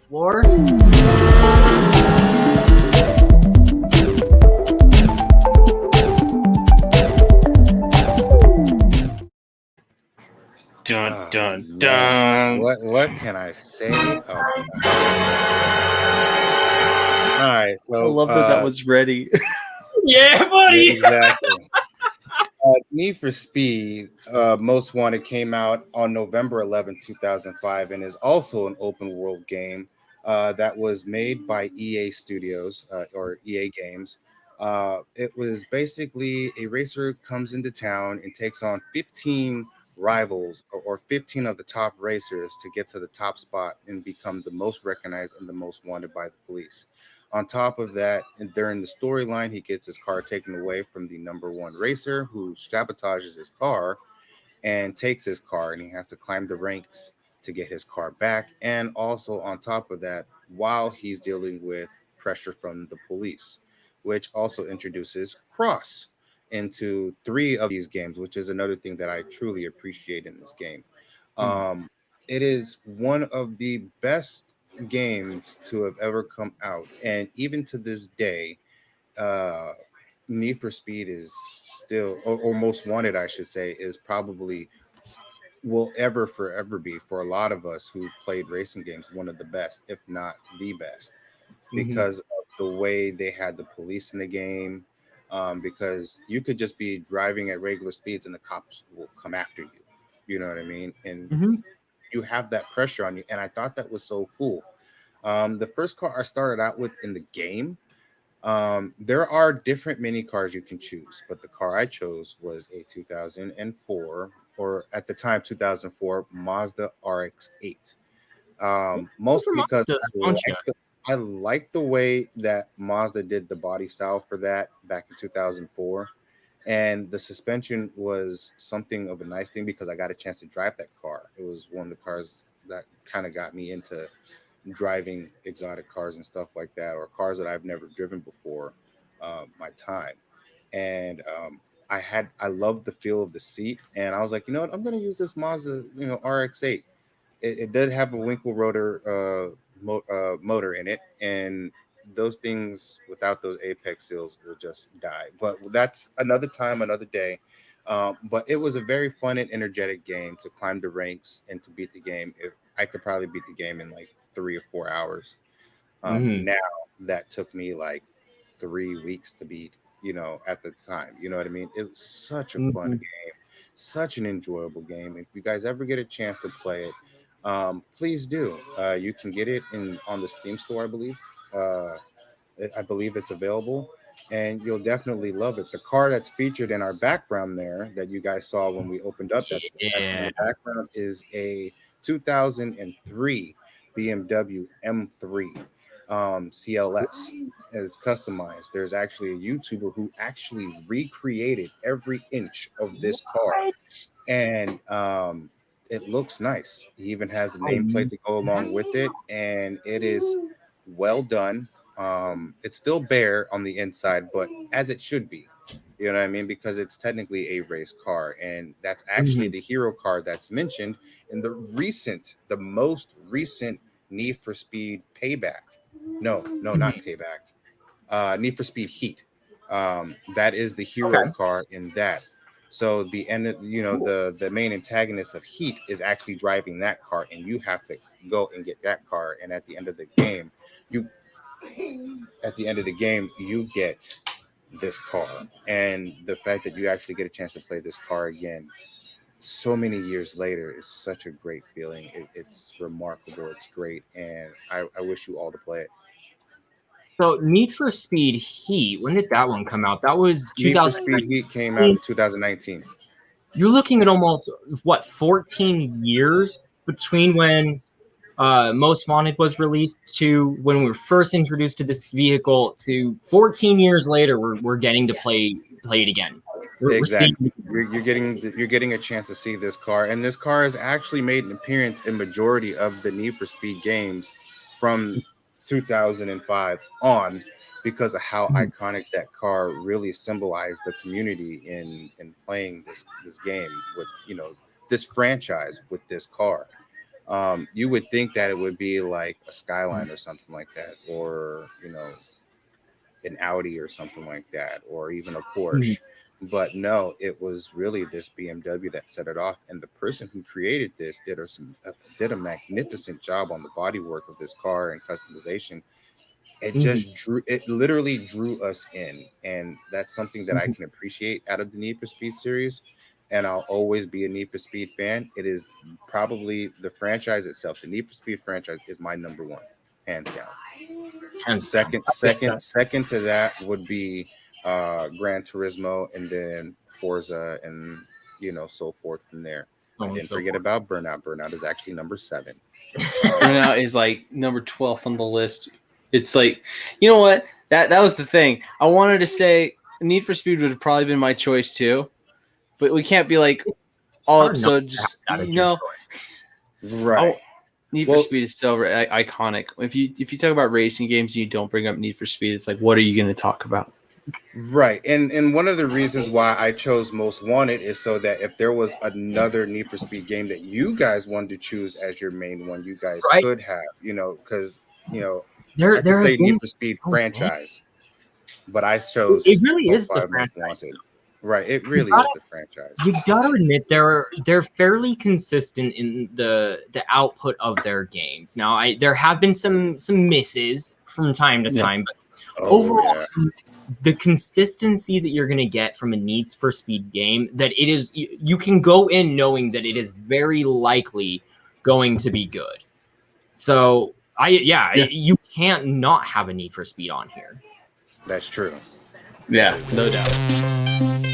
floor. Dun dun dun. What can I say about it? All right, so I love that was ready. Yeah, buddy. Exactly. Need for Speed Most Wanted came out on November 11, 2005, and is also an open world game that was made by EA Studios or EA Games. It was basically a racer comes into town and takes on 15 rivals or 15 of the top racers to get to the top spot and become the most recognized and the most wanted by the police. On top of that, and during the storyline, he gets his car taken away from the number one racer who sabotages his car and takes his car, and he has to climb the ranks to get his car back. And also, on top of that, while he's dealing with pressure from the police, which also introduces Cross into three of these games, which is another thing that I truly appreciate in this game. It is one of the best games to have ever come out, and even to this day, uh, Need for Speed is still, or Most Wanted, I should say, is probably will ever forever be for a lot of us who played racing games one of the best, if not the best, because of the way they had the police in the game. Because you could just be driving at regular speeds and the cops will come after you. You know what I mean? And you have that pressure on you. And I thought that was so cool. The first car I started out with in the game, there are different mini cars you can choose, but the car I chose was a 2004, or at the time 2004, Mazda RX-8. Mostly because I like the way that Mazda did the body style for that back in 2004. And the suspension was something of a nice thing because I got a chance to drive that car. It was one of the cars that kind of got me into driving exotic cars and stuff like that, or cars that I've never driven before. My time, and I loved the feel of the seat, and I was like, you know what, I'm going to use this Mazda, RX-8. It did have a Winkle rotor motor in it, and those things without those apex seals will just die. But that's another time, another day. But it was a very fun and energetic game to climb the ranks and to beat the game. If I could probably beat the game in like 3 or 4 hours. Now that took me like 3 weeks to beat, at the time. You know what I mean? It was such a fun game, such an enjoyable game. If you guys ever get a chance to play it, please do. You can get it on the Steam store, I believe. I believe it's available, and you'll definitely love it. The car that's featured in our background there that you guys saw when we opened up, that's in the background, is a 2003 BMW M3 CLS. It's customized. There's actually a YouTuber who actually recreated every inch of this car, and it looks nice. He even has the nameplate to go along with it, and it is well done. It's still bare on the inside, but as it should be. You know what I mean? Because it's technically a race car, and that's actually the hero car that's mentioned in the most recent Need for Speed Payback. No, not Payback. Need for Speed Heat. That is the hero car in that. So the end, the main antagonist of Heat is actually driving that car, and you have to go and get that car. And at the end of the game, you get this car, and the fact that you actually get a chance to play this car again so many years later is such a great feeling. It's remarkable. It's great, and I wish you all to play it. So Need for Speed Heat, when did that one come out? That was 2000. Need for Speed Heat came out in 2019. You're looking at almost 14 years between when Most Wanted was released to when we were first introduced to this vehicle to 14 years later. We're getting to play it again. Exactly. You're getting a chance to see this car, and this car has actually made an appearance in majority of the Need for Speed games from 2005 on, because of how iconic that car really symbolized the community in playing this game with this franchise with this car. You would think that it would be like a Skyline or something like that, or an Audi or something like that, or even a Porsche. But no, it was really this BMW that set it off, and the person who created this did a magnificent job on the bodywork of this car and customization. It literally drew us in, and that's something that I can appreciate out of the Need for Speed series. And I'll always be a Need for Speed fan. It is probably the franchise itself. The Need for Speed franchise is my number one, hands down. And second to that would be Gran Turismo, and then Forza, and so forth from there. I didn't forget about Burnout. Burnout is actually number 7. Burnout is like number 12 on the list. It's like, you know what? That was the thing. I wanted to say Need for Speed would have probably been my choice too, but we can't be like all episode just right. Need for Speed is so iconic. If you talk about racing games and you don't bring up Need for Speed, it's like, what are you going to talk about? Right. And one of the reasons why I chose Most Wanted is so that if there was another Need for Speed game that you guys wanted to choose as your main one, you guys could have, because, I could say Need for Speed franchise, but I chose it really is the franchise. Right, it really is the franchise. You gotta admit they're fairly consistent in the output of their games. Now, there have been some misses from time to time, but overall, the consistency that you're gonna get from a Need for Speed game, that it is, you can go in knowing that it is very likely going to be good. So you can't not have a Need for Speed on here. That's true. Yeah, no doubt.